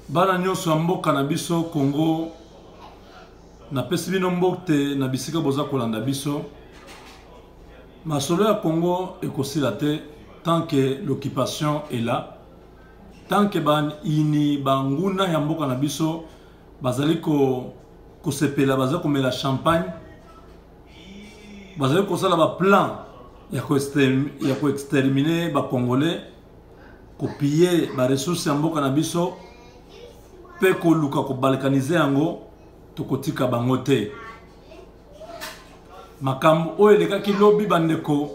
Bana nyonso ya mboka na biso Congo na pesi bino mbokte na bisika boza kolanda biso. Masolo ya Congo ekosila te tant que l'occupation est là. Tant que ban ini banguna ya mboka na biso bazali ko sepela bazali ko mela champagne. Bazali ko sala ba plan ya ko exterminer ba congolais, ko piller ba ressources ya mboka na biso. Pe ko luka ko balkaniser yango tokotika bango te. Makambo oyo elekaki lobi bandeko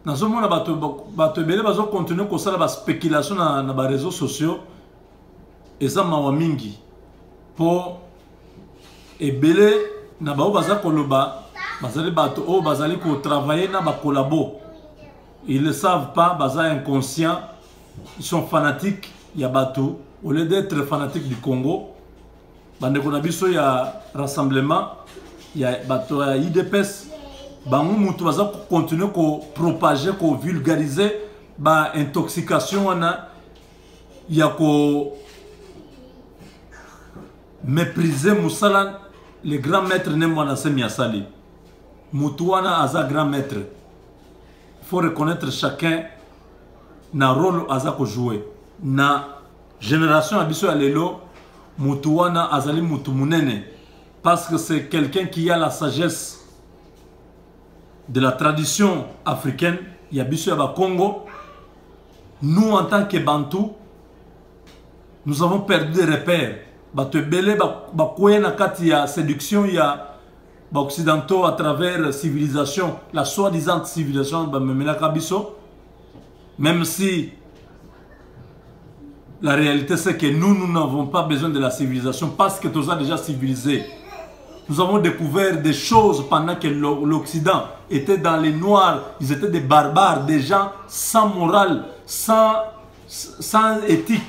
nazomona bato ebele bazo continuer kosala ba spéculation na ba réseaux sociaux eza mawa mingi po ebele na bao baza koloba bazali bato oyo bazali ko travailler na ba collabo. Ils ne savent pas, baza inconscients, ils sont fanatiques ya bato. Au lieu d'être fanatique du Congo, bandeko na biso ya rassemblement, ya bato ya IDPS, bango mutu baza continuer ko propager, ko vulgariser ba intoxication wana ya ko mépriser musala le grand maître ne mwana semi asali. Mutu wana aza grand maître. Il faut reconnaître chacun na rôle aza ko jouer. Na génération abiso ya lelo mutu wana azali mutu munene parce que c'est quelqu'un qui a la sagesse de la tradition africaine ya biso ya ba Congo. Nous en tant que Bantou nous avons perdu des repères. Bato ebele ba koye na kati ya séduction ya ba occidentaux à travers civilisation, la soi-disant civilisation ba memelaka biso, même si la réalité c'est que nous n'avons pas besoin de la civilisation parce que tout ça déjà civilisé. Nous avons découvert des choses pendant que l'Occident était dans les noirs, ils étaient des barbares, des gens sans morale, sans éthique.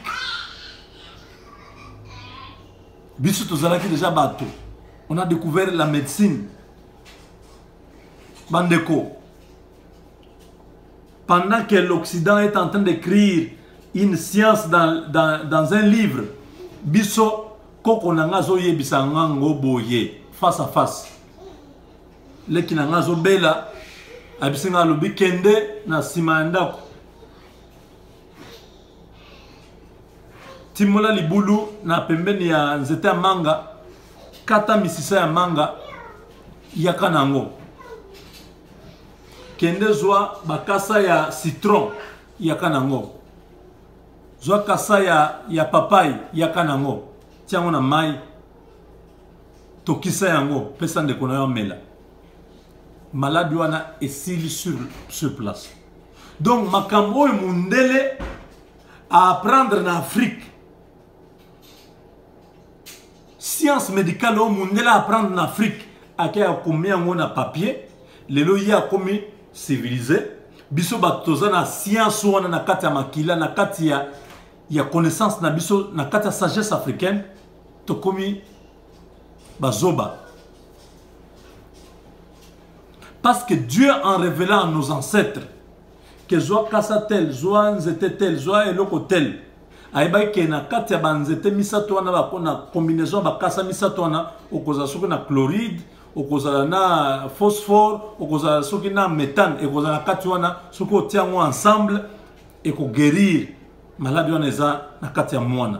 Biso tozalaki déjà bateau. On a découvert la médecine. Bandeko. Pendant que l'Occident est en train d'écrire une science dans un livre, biso koko nangazo ye bisangango boye face à face. Leki nangazo bela abisinga lobi kende na simandako. Timola libulu na pembeni ya nzete ya manga, kata misisa ya manga yaka nango. Kende zwa bakasa ya citron yaka nango. Zwa kasa ya papayi yaka nango. Tiango na mai tokisa yango pesa ndeko na yo mela. Maladi wana esili sur place. Donc makambo oyo mundele à apprendre en Afrique. Science médicale au mundele à apprendre en Afrique. Ake ya komi yango na papier. Lelo ya komi civilisé. Biso batoza na science wana na kati ya makila na kati ya connaissance na biso na kati ya sagesse africaine. Tokomi bazoba. Parce que Dieu en révélant à nos ancêtres que Zoa kasa tel, Zoa nzete tel, Zoa eloko tel. Aïba ke na kati ya banzete misato wana na combinaison bakasa misato wana okoza soki na chloride, okoza na phosphore, okoza soki na méthane, okoza na kati wana soki otiango ensemble et ko guérir maladie wana eza na kati ya mwana.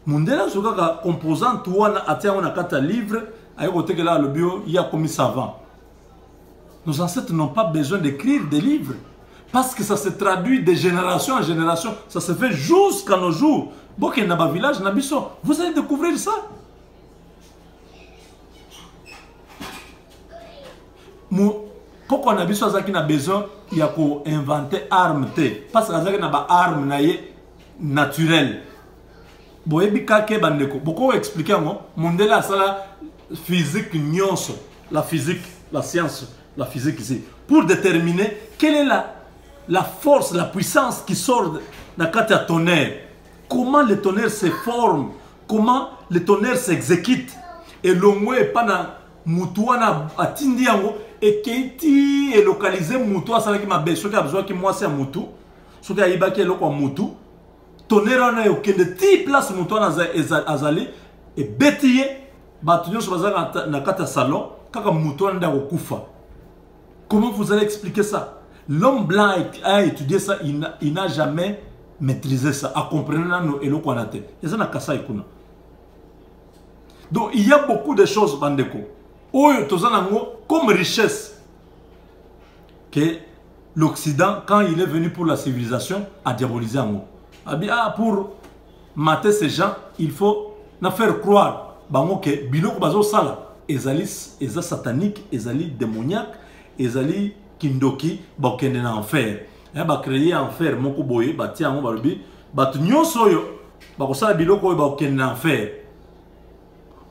Mundela sokaka composante wana atiango na kati ya livre ayoko tekela le bio ya komi savant. Nos ancêtres n'ont pas besoin d'écrire des livres parce que ça se traduit de génération en génération, ça se fait jusqu'à nos jours. Boke na ba village na biso, vous allez découvrir ça. Pourquoi na biso azaki na besoin ya ko inventer arme te parce que azaki na ba arme na ye naturel. Boyebi kake bandeko boko expliquer ngo mondela sala physique nyonso, la physique, la science, la physique ici pour déterminer quelle est la force, la puissance qui sort de kati ya tonnerre. Comment le tonnerre se forme, comment le tonnerre s'exécute et l'ongwe pana mutu wana atindi yango et kiti et localiser mutu asala ki mabe soki abzwa ki mwasi ya mutu soki ayibaki eloko mutu tonnerre na yo kende ti place moto na azali et betiye batunyo so bazaka na kata salon kaka moto na ndako kufa. Comment vous allez expliquer ça? L'homme blanc a étudié ça, il n'a jamais maîtrisé ça, à comprendre et le connaître. Et ça n'a qu'à ça. Donc il y a beaucoup de choses, bandeko. Comme richesse que l'Occident, quand il est venu pour la civilisation, a diabolisé en haut. Pour mater ces gens, il faut faire croire que biloko bazo sala ezalis eza satanique, ezali démoniaque, ezali kindoki ba kende na enfer. Ba créer enfer moko boye ba tia ngo balobi batu nyonso yo ba ko sala biloko oyo ba kende na enfer.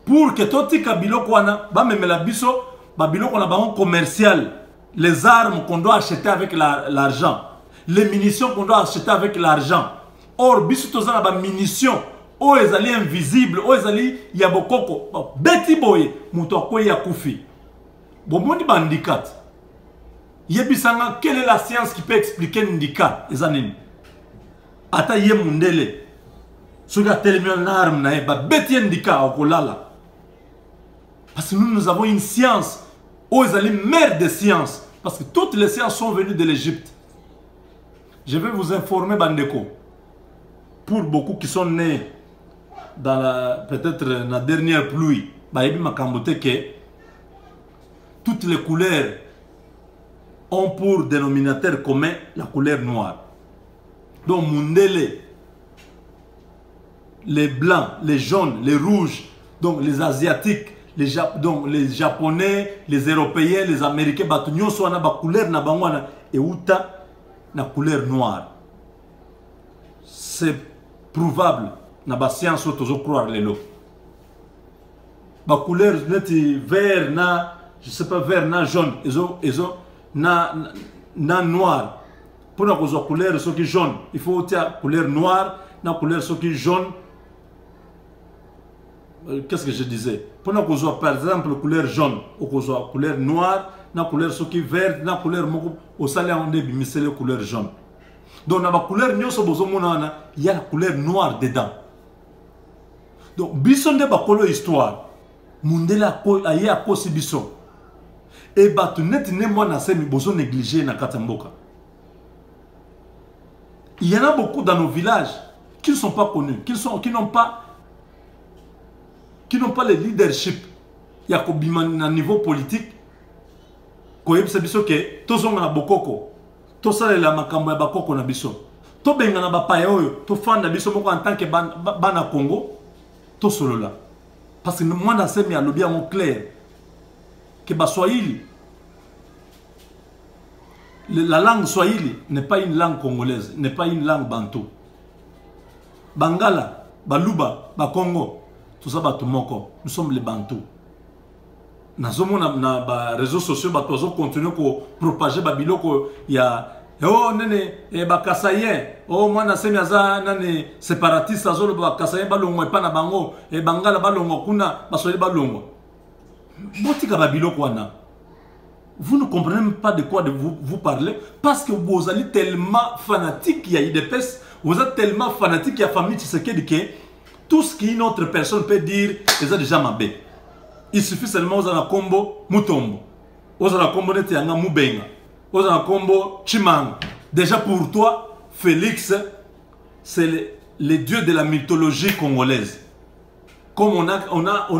Pour que totika biloko wana ba memela biso ba biloko na bango commercial, les armes qu'on doit acheter avec l'argent, les munitions qu'on doit acheter avec l'argent. Or biso tozana ba munitions o ezali invisible, o ezali ya bokoko beti boye muto akoye ya kufi. Bomondi ba handicap. Yebisanga, quelle est la science qui peut expliquer l'handicap? Ezanini. Ata ye mundele. Soga telemion l'arme na eba beti handicap okolala. Parce que nous avons une science. O ezali mère des sciences. Parce que toutes les sciences sont venues de l'Égypte. Je vais vous informer, bandeko. Pour beaucoup qui sont nés dans peut-être la dernière pluie, que toutes les couleurs ont pour dénominateur commun la couleur noire. Donc Mundele, les blancs, les jaunes, les rouges, donc les asiatiques, donc les japonais, les européens, les américains, batunyo so na ba couleur na bangwana et uta na couleur noire. C'est prouvable na ba science otozo croire lelo. Ba couleur neti vert na je sais pas vert na jaune ezo na noir. Pour la couleur ce qui jaune, il faut avoir couleur noire, na couleur ce qui jaune. Qu'est-ce que je disais? Pour la par exemple couleur jaune, ou couleur noire, na couleur ce qui vert, na couleur moko au salé on est bimisé couleur jaune. Donc dans la couleur nyoso bozomona il y a la couleur noire dedans. Donc bison de bakolo histoire. Mundela aye a kosi bison. Et batu net ne moi na semi bozo négligé na katamboka. Il y en a beaucoup dans nos villages qui ne sont pas connus, qui n'ont pas le leadership. Il y a un niveau politique. Koyeb sabiso ke tozonga na bokoko. To salela makambo ya bakoko na biso. To benga na bapaya oyo, to fanda biso moko en tant que bana Congo, to solola. Parce que moi na semi alobi mon clair que Swahili, la langue Swahili n'est pas une langue congolaise, n'est pas une langue bantou. Bangala, Baluba, Bakongo, tout ça batumoko, nous sommes les bantous. Na ba réseaux sociaux batozo continuer ko propager babiloko ya oh nene e bakasayen oh mwana semi aza nane séparatiste azolo bakasayen balongo epa na bango e bangala balongo kuna basoli balongo botika babiloko wana. Vous ne comprenez même pas de quoi vous parlez parce que vous êtes tellement fanatique il y a IDPS, vous êtes tellement fanatique il y a famille Tshisekedi que tout ce qu'une autre personne peut dire c'est déjà mabé. Il suffit seulement aux anakombo mutombo, aux anakombo neti yanga mubenga, aux anakombo chimang. Déjà pour toi, Félix, c'est le dieu de la mythologie congolaise. Comme on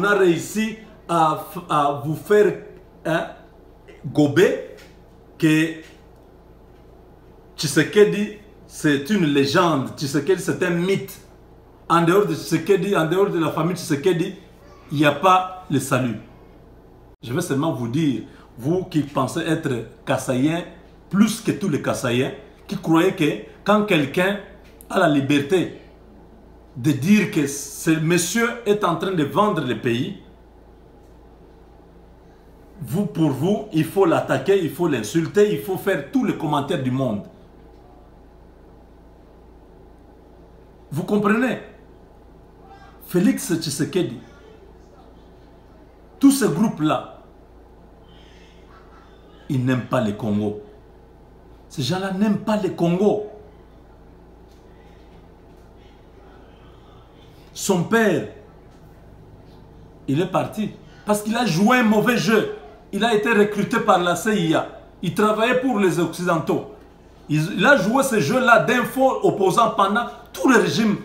a réussi à vous faire gober que Tshisekedi c'est une légende, Tshisekedi c'est un mythe. En dehors de Tshisekedi, en dehors de la famille Tshisekedi, il n'y a pas le salut. Je vais seulement vous dire, vous qui pensez être Kassaïen, plus que tous les Kassaïens, qui croyez que quand quelqu'un a la liberté de dire que ce monsieur est en train de vendre le pays, pour vous, il faut l'attaquer, il faut l'insulter, il faut faire tous les commentaires du monde. Vous comprenez? Félix Tshisekedi, tous ces groupes-là, ils n'aiment pas le Congo. Ces gens-là n'aiment pas le Congo. Son père, il est parti parce qu'il a joué un mauvais jeu. Il a été recruté par la CIA. Il travaillait pour les Occidentaux. Il a joué ce jeu-là d'info opposant pendant tout le régime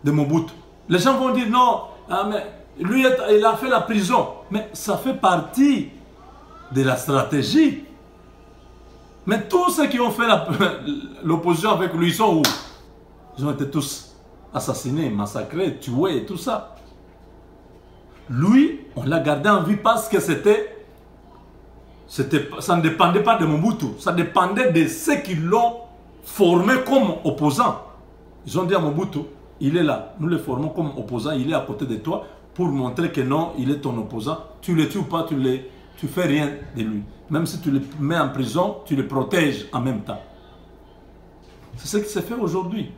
de Mobutu. Les gens vont dire non, mais lui, il a fait la prison. Mais ça fait partie de la stratégie. Mais tous ceux qui ont fait l'opposition avec lui, ils sont où? Ils ont été tous assassinés, massacrés, tués et tout ça. Lui, on l'a gardé en vie parce que ça ne dépendait pas de Mobutu. Ça dépendait de ceux qui l'ont formé comme opposant. Ils ont dit à Mobutu, il est là, nous le formons comme opposant, il est à côté de toi pour montrer que non, il est ton opposant. Tu le tues pas, tu fais rien de lui. Même si tu le mets en prison, tu le protèges en même temps. C'est ce qui se fait aujourd'hui.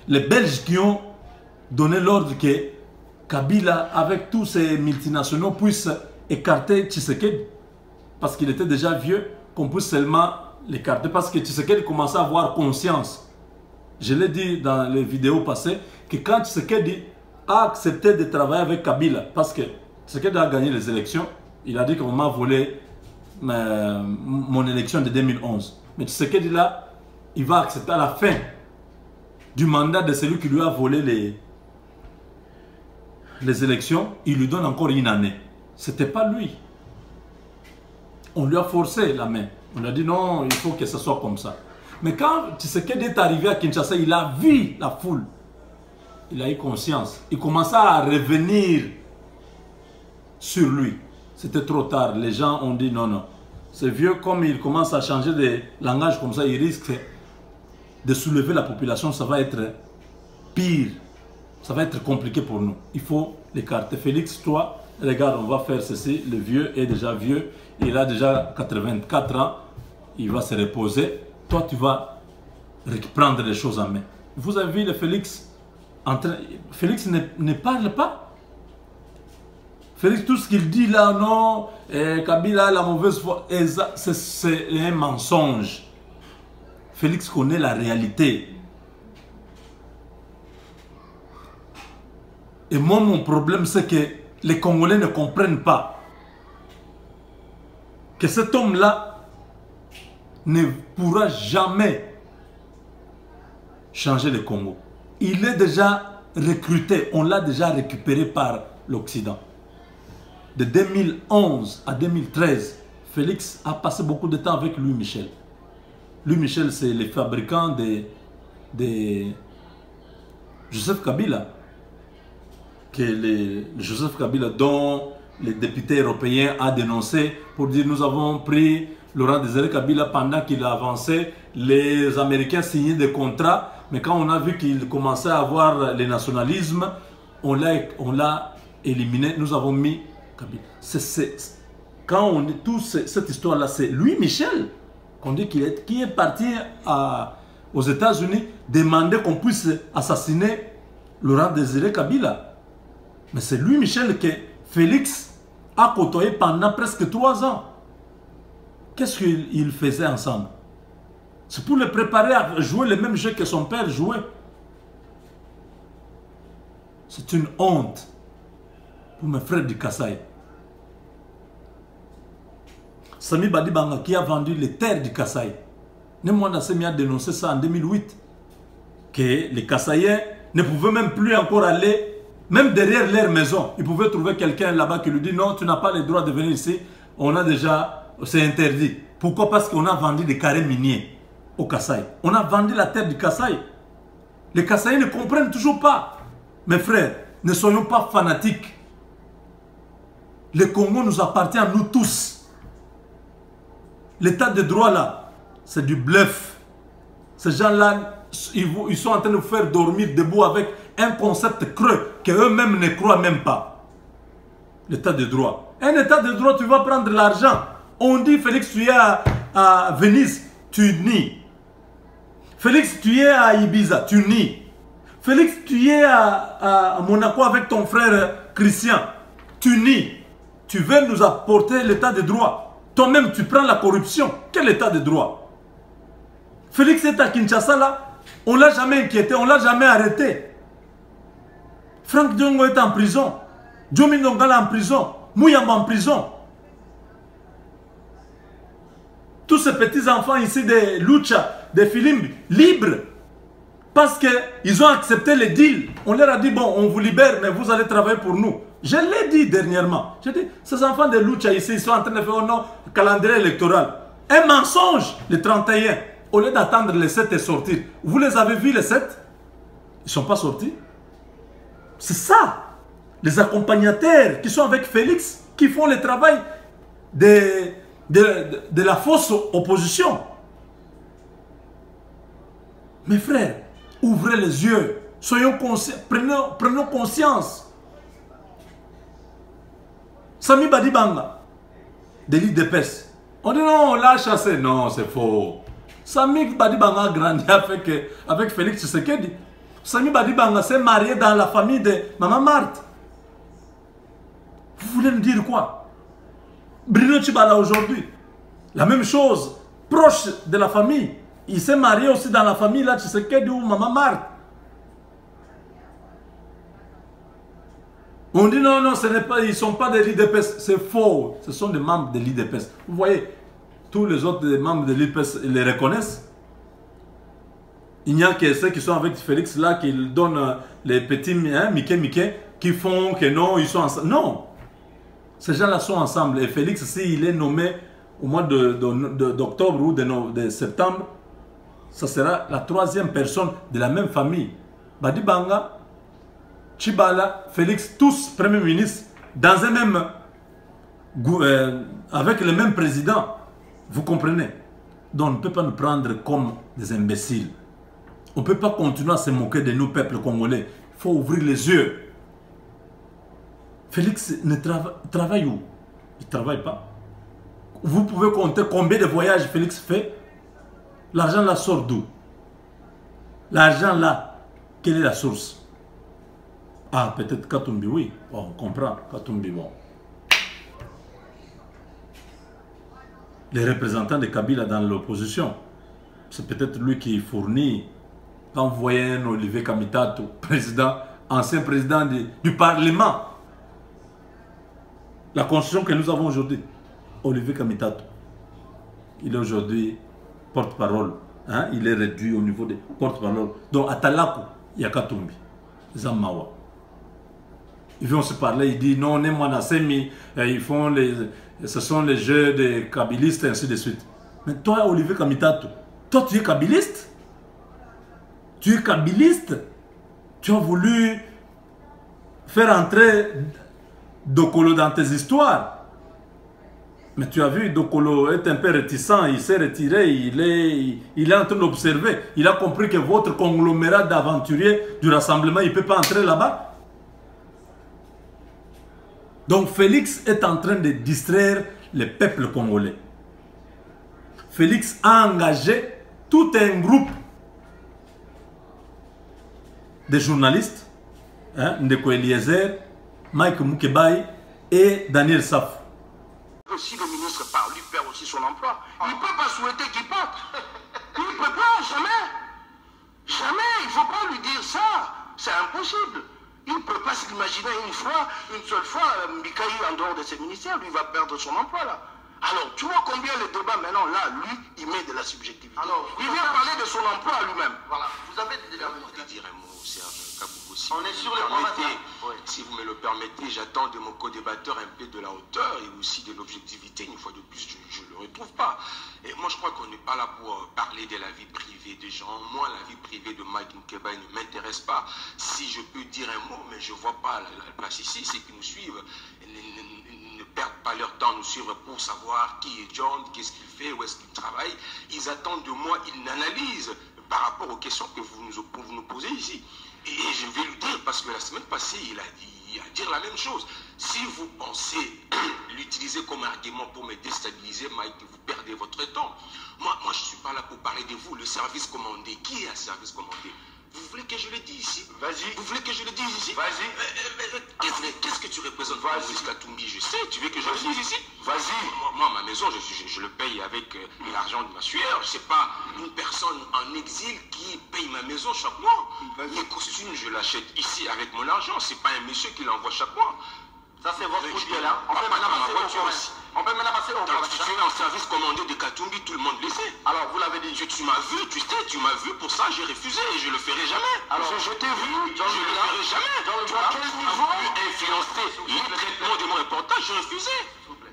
Les Belges qui ont donné l'ordre que Kabila, avec tous ces multinationaux, puisse écarter Tshisekedi, parce qu'il était déjà vieux, qu'on puisse seulement l'écarter, parce que Tshisekedi commençait à avoir conscience. Je l'ai dit dans les vidéos passées, que quand Tshisekedi a accepté de travailler avec Kabila, parce que Tshisekedi a gagné les élections, il a dit qu'on m'a volé mon élection de 2011. Mais Tshisekedi là, il va accepter à la fin du mandat de celui qui lui a volé les élections, il lui donne encore une année. Ce n'était pas lui. On lui a forcé la main. On lui a dit non, il faut que ce soit comme ça. Mais quand Tshisekedi est arrivé à Kinshasa, il a vu la foule. Il a eu conscience. Il commença à revenir sur lui. C'était trop tard. Les gens ont dit non, non. C'est vieux, comme il commence à changer de langage comme ça, il risque de soulever la population. Ça va être pire. Ça va être compliqué pour nous. Il faut l'écarter. Félix, toi, regarde, on va faire ceci. Le vieux est déjà vieux. Il a déjà 84 ans. Il va se reposer. Toi, tu vas reprendre les choses en main. Vous avez vu le Félix Félix ne parle pas. Félix, tout ce qu'il dit là, non, Kabila a la mauvaise foi, c'est un mensonge. Félix connaît la réalité. Et moi, mon problème, c'est que les Congolais ne comprennent pas que cet homme-là ne pourra jamais changer le Congo. Il est déjà recruté, on l'a déjà récupéré par l'Occident. De 2011 à 2013, Félix a passé beaucoup de temps avec Louis Michel. Louis Michel, c'est le fabricant de Joseph Kabila. Joseph Kabila, dont les députés européens ont dénoncé pour dire nous avons pris Laurent Désiré Kabila pendant qu'il a avancé. Les Américains signaient des contrats, mais quand on a vu qu'il commençait à avoir le nationalisme, on l'a éliminé. Nous avons mis Kabila. Quand on dit toute cette histoire-là, c'est Louis Michel qu'on dit qui est parti aux États-Unis demander qu'on puisse assassiner Laurent Désiré Kabila. Mais c'est Louis Michel que Félix a côtoyé pendant presque 3 ans. Qu'est-ce qu'ils faisaient ensemble? C'est pour le préparer à jouer le même jeu que son père jouait. C'est une honte pour mes frères du Kasaï. Sami Badibanga qui a vendu les terres du Kasaï. Nemwanda Semi a dénoncé ça en 2008. Que les Kasaïens ne pouvaient même plus encore aller, même derrière leur maison. Ils pouvaient trouver quelqu'un là-bas qui lui dit non, tu n'as pas le droit de venir ici. On a déjà, c'est interdit. Pourquoi? Parce qu'on a vendu des carrés miniers au Kasaï. On a vendu la terre du Kasaï. Les Kasaïens ne comprennent toujours pas. Mes frères, ne soyons pas fanatiques. Le Congo nous appartient à nous tous. L'état de droit là, c'est du bluff. Ces gens-là, ils sont en train de vous faire dormir debout avec un concept creux qu'eux-mêmes ne croient même pas. L'état de droit. Un état de droit, tu vas prendre l'argent. On dit, Félix, tu es à Venise, tu nies. Félix, tu es à Ibiza, tu nies. Félix, tu es à Monaco avec ton frère Christian, tu nies. Tu veux nous apporter l'état de droit. Toi-même, tu prends la corruption. Quel état de droit? Félix est à Kinshasa là, On ne l'a jamais inquiété, on ne l'a jamais arrêté. Franck Diongo est en prison. Djomi Ndongala en prison. Mouyamba en prison. Tous ces petits-enfants ici de Lucha, de Filimbi, libres. Parce qu'ils ont accepté les deals. On leur a dit, bon, on vous libère, mais vous allez travailler pour nous. Je l'ai dit dernièrement. J'ai dit, ces enfants de Lucha ici, ils sont en train de faire un calendrier électoral. Un mensonge, le 31. Au lieu d'attendre les 7 et sortir. Vous les avez vus, les 7? Ils ne sont pas sortis. C'est ça. Les accompagnateurs qui sont avec Félix, qui font le travail de la fausse opposition. Mes frères, ouvrez les yeux. Soyons conscients. Prenons conscience. Sami Badibanga, délit de peste. On dit non, on l'a chassé. Non, c'est faux. Sami Badibanga a grandi avec Félix Tshisekedi. Sami Badibanga s'est marié dans la famille de Maman Marthe. Vous voulez nous dire quoi? Bruno Tshibala aujourd'hui, la même chose, proche de la famille. Il s'est marié aussi dans la famille là, Tshisekedi ou Maman Marthe. On dit non, non, ce n'est pas, ils ne sont pas des l'IDPS. C'est faux. Ce sont des membres de l'IDPS. Vous voyez, tous les autres membres de l'IDPS les reconnaissent. Il n'y a que ceux qui sont avec Félix là, qui donnent les petits Mickey, qui font que non, ils sont ensemble. Non. Ces gens-là sont ensemble. Et Félix, s'il est nommé au mois d'octobre ou de septembre, ça sera la 3e personne de la même famille. Badibanga, Tshibala, Félix, tous premiers ministres, dans un même, avec le même président. Vous comprenez? Donc on ne peut pas nous prendre comme des imbéciles. On ne peut pas continuer à se moquer de nous, peuple congolais. Il faut ouvrir les yeux. Félix ne travaille où? Il ne travaille pas. Vous pouvez compter combien de voyages Félix fait? L'argent là sort d'où? L'argent là, quelle est la source? Ah, peut-être Katumbi, oui. Bon, on comprend. Katumbi, bon. Les représentants de Kabila dans l'opposition, c'est peut-être lui qui fournit. Quand vous voyez un Olivier Kamitato, président, ancien président du Parlement, la constitution que nous avons aujourd'hui, Olivier Kamitato, il est aujourd'hui porte-parole. Hein? Il est réduit au niveau des porte-parole. Donc à Talakou, il y a Katumbi, Zamawa. Ils vont se parler, ils disent non, on est Manasemi, ils font ce sont les jeux des kabilistes et ainsi de suite. Mais toi, Olivier Kamitato, toi tu es kabiliste? Tu es kabiliste? Tu as voulu faire entrer Dokolo dans tes histoires. Mais tu as vu, Dokolo est un peu réticent, il s'est retiré, il est en train d'observer. Il a compris que votre conglomérat d'aventuriers du rassemblement, il ne peut pas entrer là-bas. Donc Félix est en train de distraire le peuple congolais. Félix a engagé tout un groupe de journalistes, hein, Ndeko Eliezer, Mike Moukebaï et Daniel Saf. Si le ministre part, lui perd aussi son emploi. Il ne peut pas souhaiter qu'il parte. Il ne peut pas, jamais. Jamais, il ne faut pas lui dire ça. C'est impossible. Il ne peut pas s'imaginer une seule fois, Mikaï en dehors de ses ministères, lui va perdre son emploi là. Alors, tu vois combien le débat maintenant, là, lui, il met de la subjectivité. Alors, il vient parler de son emploi à lui-même. Voilà, vous avez dire un mot, Serge Kaboubou. Si on est sur le oui. Si vous me le permettez, j'attends de mon co-débatteur un peu de la hauteur et aussi de l'objectivité. Une fois de plus, je ne le retrouve pas. Et moi, je crois qu'on n'est pas là pour parler de la vie privée des gens. Moi, la vie privée de Mike Moukebaï ne m'intéresse pas. Si je peux dire un mot, mais je ne vois pas la place ici, c'est qu'ils nous suivent. Ne perdent pas leur temps à nous suivre pour savoir qui est John, qu'est-ce qu'il fait, où est-ce qu'il travaille. Ils attendent de moi une analyse par rapport aux questions que vous nous posez ici. Et je vais lui dire, parce que la semaine passée, il a dit la même chose. Si vous pensez l'utiliser comme argument pour me déstabiliser, Mike, vous perdez votre temps. Moi, je ne suis pas là pour parler de vous. Le service commandé, qui est un service commandé? Vous voulez que je le dise ici? Vas-y. Vous voulez que je le dise ici? Vas-y. Qu'est-ce que tu représentes? Vas-y. Katumbi, je sais. Tu veux que je le dise ici? Vas-y. Moi, ma maison, je le paye avec l'argent de ma sueur. C'est pas une personne en exil qui paye ma maison chaque mois. Les costumes, je l'achète ici avec mon argent. C'est pas un monsieur qui l'envoie chaque mois. Ça, c'est votre mutuelle, hein. On peut maintenant passer au Donc, tu fais un service commandé de Katumbi, tout le monde le sait. Alors, vous l'avez dit. Tu m'as vu, tu sais, tu m'as vu, pour ça, j'ai refusé et je le ferai jamais. Alors, je t'ai vu, je le ferai jamais. Tu as quel niveau influencer les traitements de mon reportage, j'ai refusé.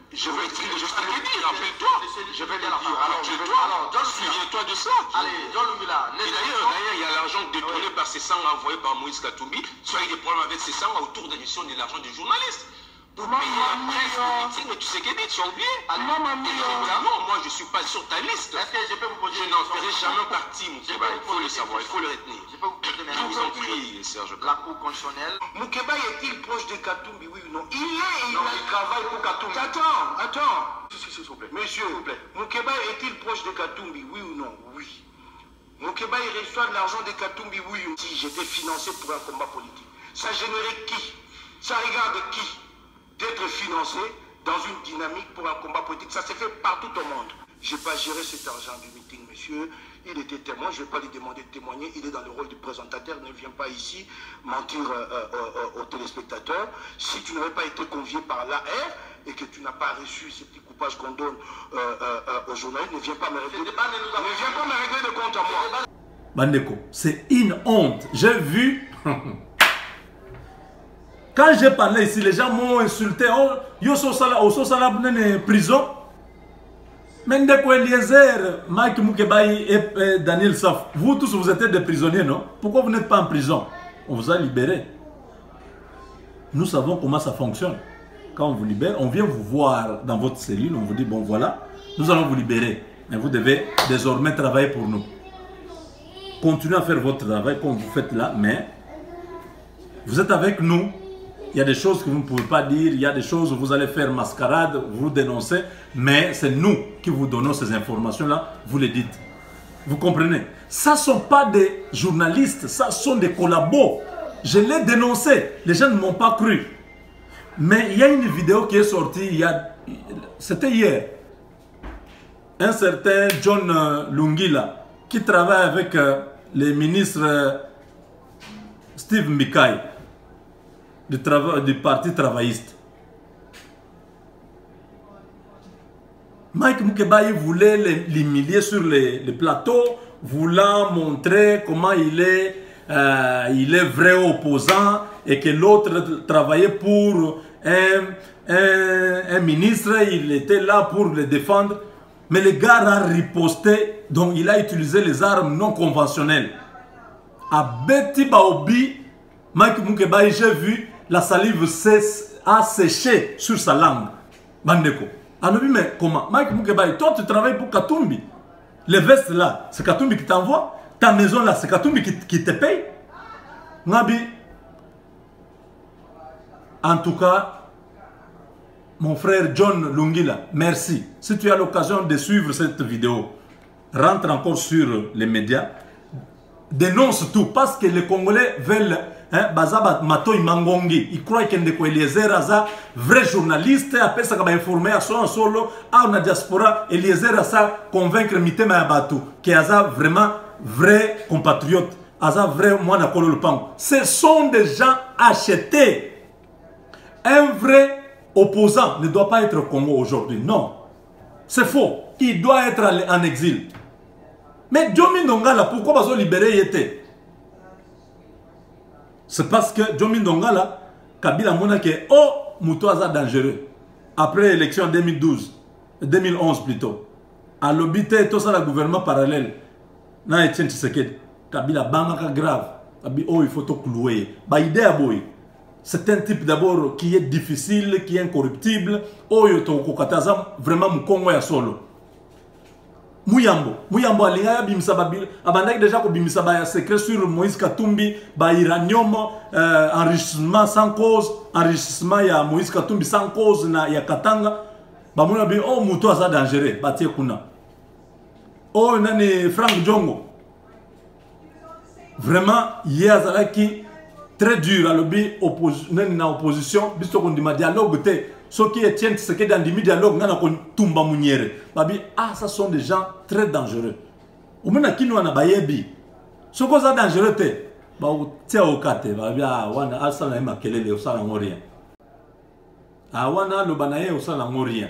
Je vais te le dire, rappelle-toi. Je vais dire. Alors, souviens-toi de ça. Allez, John Lungula. Et d'ailleurs, il y a l'argent détourné par ces sangs envoyés par Moïse Katumbi. Soit il y a des problèmes avec ces sangs autour de la gestion de l'argent des journalistes. Pour payer la presse politique, mais tu sais qu'est-ce que tu as oublié? Évidemment, moi je ne suis pas sur ta liste. Est-ce que je peux vous poser Je n'en ferai jamais partie, Moukeba. Il faut le savoir, il faut le retenir. Je peux vous poser une Je vous en prie, Serge. La Cour constitutionnelle. Moukeba est-il proche de Katumbi, oui ou non? Il travaille pour Katumbi. Attends. S'il vous plaît. Monsieur, Moukeba est-il proche de Katumbi, oui ou non? Oui. Moukeba, il reçoit de l'argent de Katumbi, oui ou non? Si j'étais financé pour un combat politique, ça générait qui? Ça regarde qui? D'être financé dans une dynamique pour un combat politique. Ça s'est fait partout au monde. Je n'ai pas géré cet argent du meeting, monsieur. Il était témoin, je ne vais pas lui demander de témoigner. Il est dans le rôle du présentateur. Ne viens pas ici mentir aux téléspectateurs. Si tu n'avais pas été convié par l'AR et que tu n'as pas reçu ces petits coupages qu'on donne aux journalistes, ne viens pas me régler de compte à moi. Bandeko, c'est une honte. J'ai vu... Quand j'ai parlé ici, les gens m'ont insulté. Oh, yo so sala prison. Mendeko Eliezer, Mike Moukebaï et Daniel Saf. Vous tous, vous êtes des prisonniers, non? Pourquoi vous n'êtes pas en prison? On vous a libéré. Nous savons comment ça fonctionne. Quand on vous libère, on vient vous voir dans votre cellule. On vous dit, bon voilà, nous allons vous libérer. Mais vous devez désormais travailler pour nous. Continuez à faire votre travail comme vous faites là, mais vous êtes avec nous. Il y a des choses que vous ne pouvez pas dire, il y a des choses où vous allez faire mascarade, vous dénoncez, mais c'est nous qui vous donnons ces informations-là, vous les dites. Vous comprenez? Ça ne sont pas des journalistes, ça sont des collabos. Je l'ai dénoncé, les gens ne m'ont pas cru. Mais il y a une vidéo qui est sortie, c'était hier. Un certain John Lungila, qui travaille avec le ministre Steve Mikai. Du parti travailliste. Mike Moukebaï voulait l'humilier sur les plateaux, voulant montrer comment il est vrai opposant et que l'autre travaillait pour un ministre, il était là pour le défendre. Mais le gars a riposté, donc il a utilisé les armes non conventionnelles. À Betty Baobi, Mike Moukebaï, j'ai vu la salive a séché sur sa langue. Bandeko. Alors, mais comment? Mike Moukebaï, toi tu travailles pour Katumbi. Les vestes là, c'est Katumbi qui t'envoie. Ta maison là, c'est Katumbi qui te paye. Nabi. En tout cas, mon frère John Lungila, merci. Si tu as l'occasion de suivre cette vidéo, rentre encore sur les médias. Dénonce tout parce que les Congolais veulent Bazaba Matoy Mangongi. Ils croient qu'il y a Eliezer Aza, vrai journaliste, après ça va informer à son solo, à la diaspora, Eliezer Aza convaincre Mitema Yabatou, qui est Aza vraiment vrai compatriote, Aza vrai moine à Kololopan. Ce sont des gens achetés. Un vrai opposant ne doit pas être au Congo aujourd'hui. Non. C'est faux. Il doit être en exil. Mais Djomi Ndongala, pourquoi vous libérer Yété? C'est parce que Djomi Ndongala, Kabila Mona que oh, Moutoaza dangereux. Après l'élection 2011 plutôt. À l'obité, tout ça, le gouvernement parallèle. Na Etienne Tshisekedi. Kabila Bangaka grave. Kabila, oh, il faut tout clouer. Bah, idée à boy. C'est un type d'abord qui est difficile, qui est incorruptible. Oh, il faut vraiment Moukongo ya solo. Mouyambo alinga bimisa babil abandaki déjà ko bimisa ba secret sur Moïse Katumbi ba uranium enrichissement sans cause, enrichissement ya Moïse Katumbi sans cause na ya Katanga ba mona bi oh muto aza dangereux batie kuna oh nani Frank Djongo vraiment yezalaki très dur à l'obi opposition bisto ko ndima dialogue te ceux qui tiennent ce qui est dans le dialogue, Tumba Mouniere. Babi, ah, ça sont des gens très dangereux. Au moins, qui nous en a bayebi. Ce qui est dangereux, c'est au kate. Babi, ah, wana, ah, ça n'a pas kelele, ça n'a rien. Ah, wana, le banaye, ça n'a rien.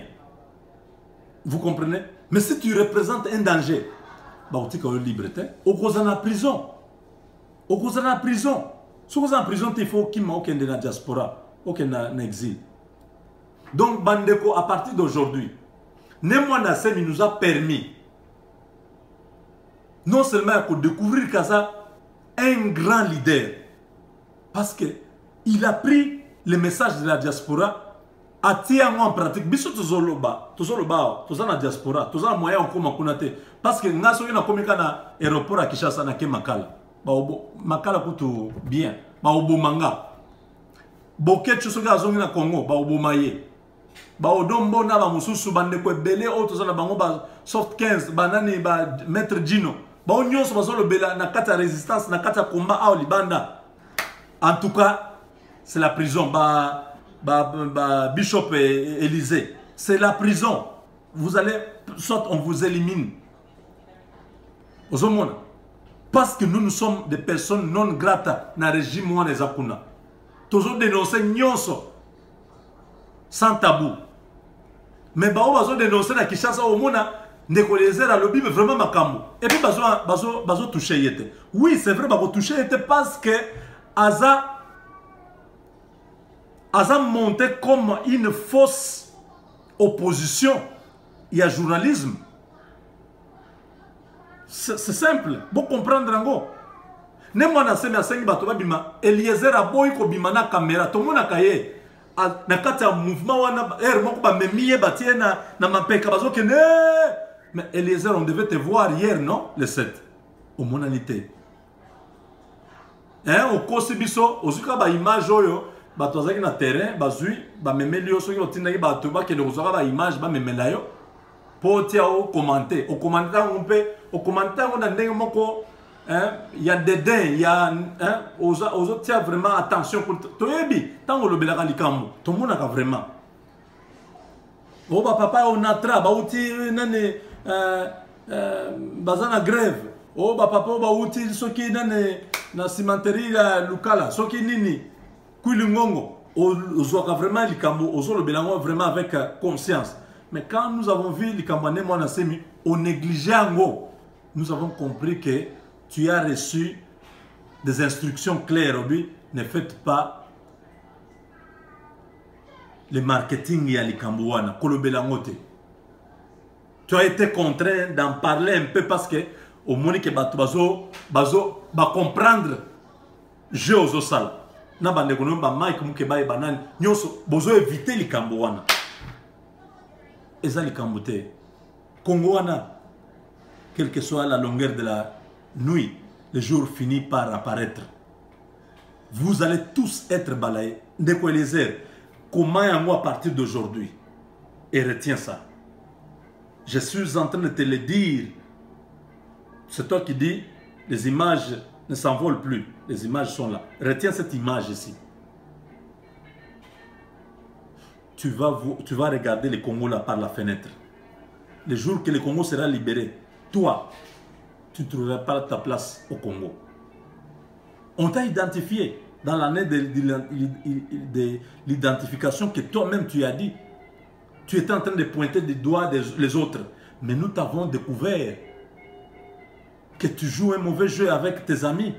Vous comprenez? Mais si tu représentes un danger, bah, tu es libre. Au cause de la prison. Au cause de la prison. Si vous êtes en prison, il faut qu'il y ait de la diaspora, aucun exil. Donc, Bandeko, à partir d'aujourd'hui, Nemo Nassemi nous a permis non seulement de découvrir Kaza, un grand leader, parce qu'il a pris le message de la diaspora à tirer en pratique. Biso tozoloba, tozana diaspora, tozana moyen okoma kunate, parce que ngaso ina komika na aéroport à Kinshasa na ke Makala. Makala kutu bien, baobo manga. Boket chusoga azongi na Congo, baobo maye. Baodombo na ba mususu bande ko belé o tozana bango ba soft 15 banani ba maître Gino. Bao nyonso bazolo bela na kata résistance na kata combat a libanda. En tout cas, c'est la prison Bishop Élysée. C'est la prison. Vous allez soit on vous élimine. Aux hommes. Parce que nous sommes des personnes non grata dans le régime ou les akuna. Toujours dénoncer nyonso sans tabou. Mais bah on va dénoncer la Kinshasa au monde Ndeko à lobby mais vraiment makambo. Et puis bazo toucher yete. Oui, c'est vrai bazo toucher yete parce que Aza monté comme une fausse opposition. Il y a journalisme. C'est simple. Vous comprendre ngo. Ne moi na sema sengi bato babima Eliezer aboy ko bima na caméra to mona kaye na kata mouvement wana moko ba memiye batie na mapeka bazo ke ne mais Eliezer on devait te voir hier non le 7 au monanité au kosibiso ozuka ba image oyo bato zaki na terrain bazui ba memeli yo soki otinda ki bato ba ke le ozoka ba image ba memela yo po tia o commenter au commentaire on peut au commentaire on a ndenge moko il y a des dents, il y a aux autres, tiens vraiment attention. Tant que le belaka likambo, tout le monde a vraiment. Oh papa on a tra, bah outi nane bazana grève. Oh papa bah outi soki nane na cimenterie la lukala, soki nini kuilingongo. Ozoka vraiment likambo, ozo le belanga vraiment avec conscience. Mais quand nous avons vu likambo ne moi na semi, on négligeait ango. Nous avons compris que tu as reçu des instructions claires. Oui, ne faites pas le marketing à l'Ikambouana. Tu as été contraint d'en parler un peu parce que au moment que bazo comprendre je aux sal. Na bande kono ba Mike mukeba e banane nyoso bozo éviter l'Ikambouana. Eza l'Ikambouté. Congoana, quelle que soit la longueur de la nuit, le jour finit par apparaître. Vous allez tous être balayés. Ndeko Eliezer, comment à moi à partir d'aujourd'hui? Et retiens ça. Je suis en train de te le dire. C'est toi qui dis, les images ne s'envolent plus. Les images sont là. Retiens cette image ici. Tu vas regarder le Congo là par la fenêtre. Le jour que le Congo sera libéré, toi, tu ne trouveras pas ta place au Congo. On t'a identifié dans l'année de l'identification que toi-même tu as dit. Tu étais en train de pointer des doigts les autres. Mais nous t'avons découvert que tu joues un mauvais jeu avec tes amis.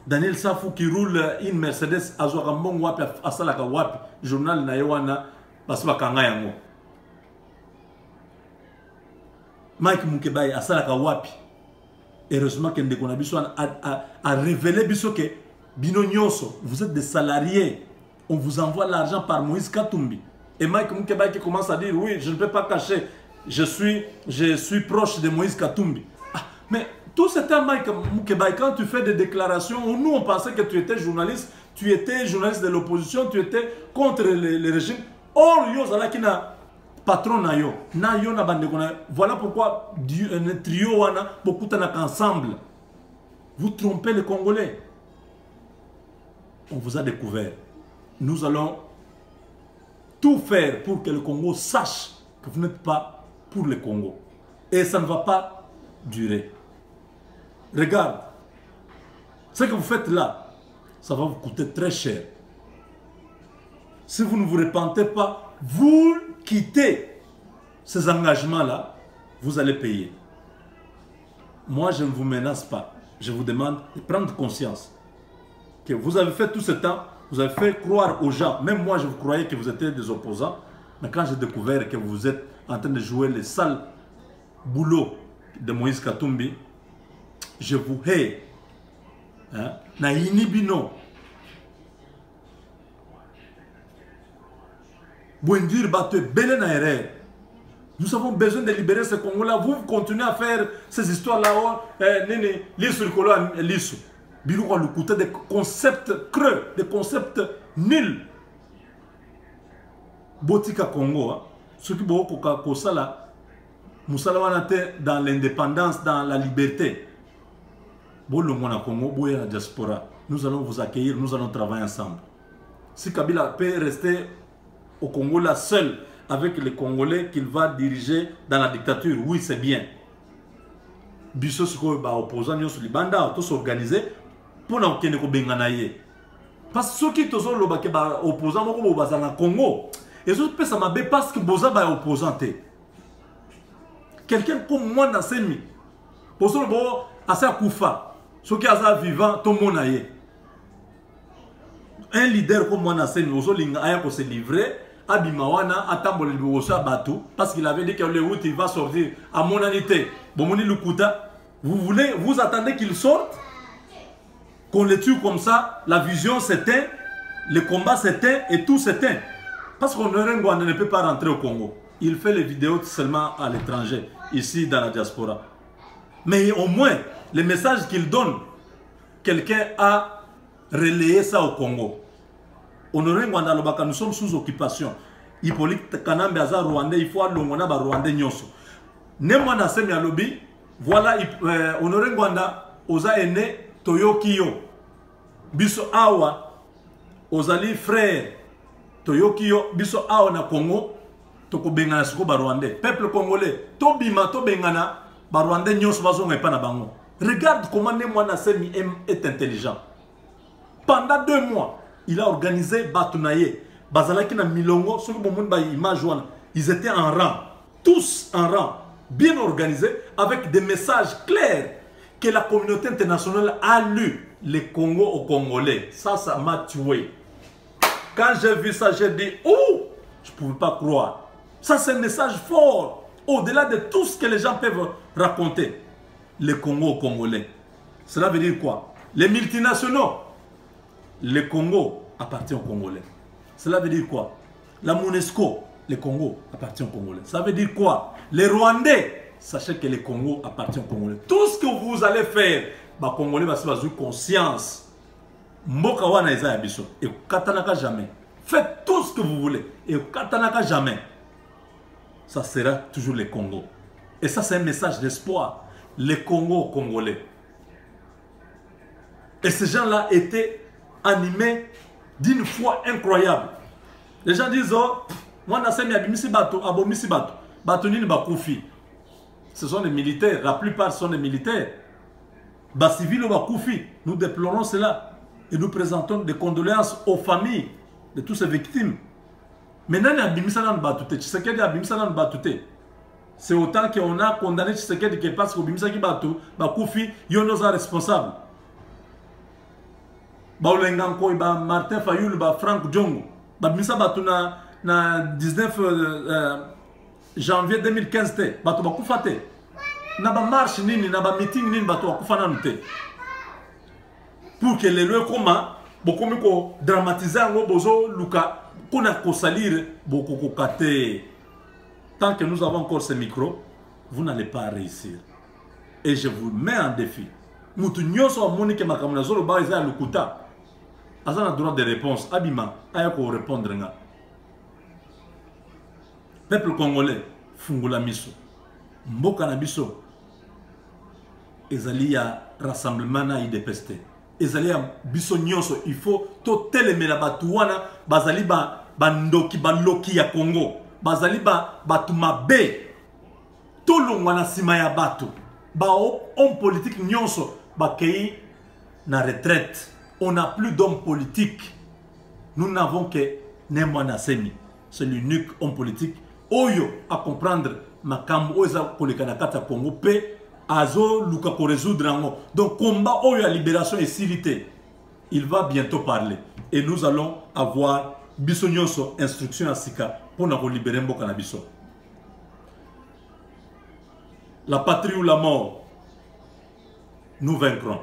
Daniel Safou qui roule une Mercedes à Zoramong Wapi à Salaka Wapi, journal Nayewana, Baswa Kangayango. Mike Mukebaye à Salaka Wapi. Heureusement que Ndeko Nabiso a révélé Biso que Bino Nyonso, vous êtes des salariés. On vous envoie l'argent par Moïse Katumbi. Et Mike Mukebaye qui commence à dire oui, je ne peux pas cacher, je suis proche de Moïse Katumbi. Ah, mais tout c'était Mike Mukebaye. Quand tu fais des déclarations, nous on pensait que tu étais journaliste de l'opposition, tu étais contre le régime. Or, Yozala qui n'a patron nayo na bande kona. Voilà pourquoi un trio wana beaucoup t'en ensemble. Vous trompez les Congolais. On vous a découvert. Nous allons tout faire pour que le Congo sache que vous n'êtes pas pour le Congo. Et ça ne va pas durer. Regarde, ce que vous faites là, ça va vous coûter très cher. Si vous ne vous repentez pas, vous quittez ces engagements-là, vous allez payer. Moi, je ne vous menace pas. Je vous demande de prendre conscience que vous avez fait tout ce temps, vous avez fait croire aux gens, même moi je vous croyais que vous étiez des opposants, mais quand j'ai découvert que vous êtes en train de jouer les sales boulots de Moïse Katumbi, je vous hais. Hein? Na inibino. Bouendir battu belé na erreur. Nous avons besoin de libérer ce Congo-là. Vous continuez à faire ces histoires-là. Le côté des concepts creux, des concepts nuls. Botika Congo, ce qui est dans l'indépendance, dans la liberté. Congo, la diaspora. Nous allons vous accueillir, nous allons travailler ensemble. Si Kabila peut rester au Congo là seul, avec les Congolais qu'il va diriger dans la dictature, oui c'est bien. Biso siko ba opposant nyoso libanda to s'organiser pour na okende ko benganaye. Parce que ceux qui tozo loba ke ba opposant moko bo bazana Congo, et ça peut ça mabe parce que boza ba opposanté. Quelqu'un comme moi na semi. Bozo bo asa kufa. Ceux qui asa vivant to monaye. Un leader comme moi na semi bozo linga aya ko se livrer. Abimawana atambole liboso bateau parce qu'il avait dit que le route il va sortir à mon anité. Bomoni Lukuta, vous attendez qu'il sorte, qu'on le tue comme ça, la vision s'éteint, le combat s'éteint et tout s'éteint. Parce qu'on ne peut pas rentrer au Congo. Il fait les vidéos seulement à l'étranger, ici dans la diaspora. Mais au moins, les messages qu'il donne, quelqu'un a relayé ça au Congo. Honoré Ngwanda Lobaka, nous sommes sous occupation. Hippolyte Kanambe Aza Rwandais, il faut Longona ba Rwandais Nyoso. Nemwana Semi Alobi, voilà Honoré Ngwanda Oza Ene Toyokiyo. Biso Awa Ozali frère Toyokiyo Biso Awa na Congo Toko Bengana Siko ba Rwandais. Peuple congolais, Tobima to Bengana ba Rwandais Nyoso bazonga epa na bango. Regarde comment Nemwana Semi est intelligent. Pendant 2 mois, il a organisé Batunaye, Bazalaki na Milongo, ceux qui ont image, ils étaient en rang, tous en rang, bien organisés, avec des messages clairs que la communauté internationale a lu les Congo aux Congolais. Ça m'a tué. Quand j'ai vu ça, j'ai dit, oh, je ne pouvais pas croire. Ça, c'est un message fort, au-delà de tout ce que les gens peuvent raconter. Les Congo aux Congolais. Cela veut dire quoi? Les multinationaux. Le Congo appartient aux Congolais. Cela veut dire quoi? La MONUSCO, le Congo appartient aux Congolais. Ça veut dire quoi? Les Rwandais, sachez que le Congo appartient aux Congolais. Tout ce que vous allez faire, les Congolais vont avoir conscience. Mboka wana eza yabiso. Et katanaka jamais. Faites tout ce que vous voulez. Et katanaka jamais. Ça sera toujours le Congo. Et ça, c'est un message d'espoir. Le Congo aux Congolais. Et ces gens-là étaient animé d'une foi incroyable. Les gens disent, oh, moi, ce sont des militaires, la plupart sont des militaires. Nous déplorons cela et nous présentons des condoléances aux familles de toutes ces victimes. Maintenant, c'est autant qu'on a condamné Tshisekedi qui passe au Bimisa qui battu, Bakoufi, Yonos est responsable. Martin Fayoul, Franck Djongo, Bimisa Batu na 19 janvier 2015, Batu Bakoufate. Na ba marche nini, na ba meeting nini, Batu Bakoufana nute. Pour que les lieux comment, beaucoup mieux dramatiser en bozo Luka, qu'on a qu'au salir, beaucoup kate. Tant que nous avons encore ce micro, vous n'allez pas réussir. Et je vous mets en défi. Moutou nyoso Monique Makamunazolo Baïza Lukuta. Azan a droit de réponse. Abima, ayako répondre. Peuple congolais, Fungula Miso. Mboka na biso. Ezali ya rassemblement na idépesté. Ezali ya biso nyoso. Il faut to telemela batuwana bazali ba bandoki baloki ya Congo bazali batu mabe tolongwa na sima ya bato ba homme politique nyonso bakei na retraite. On n'a plus d'hommes politiques. Nous n'avons que Nemwana Semi. C'est l'unique homme politique oyo à comprendre makambo oza koleka kata Congo pe azo luka ko résoudre ngo. Donc combat oyo à libération et civilité. Il va bientôt parler et nous allons avoir biso nyonso instruction à sika pour na libérer mboka na biso. La patrie ou la mort, nous vaincrons.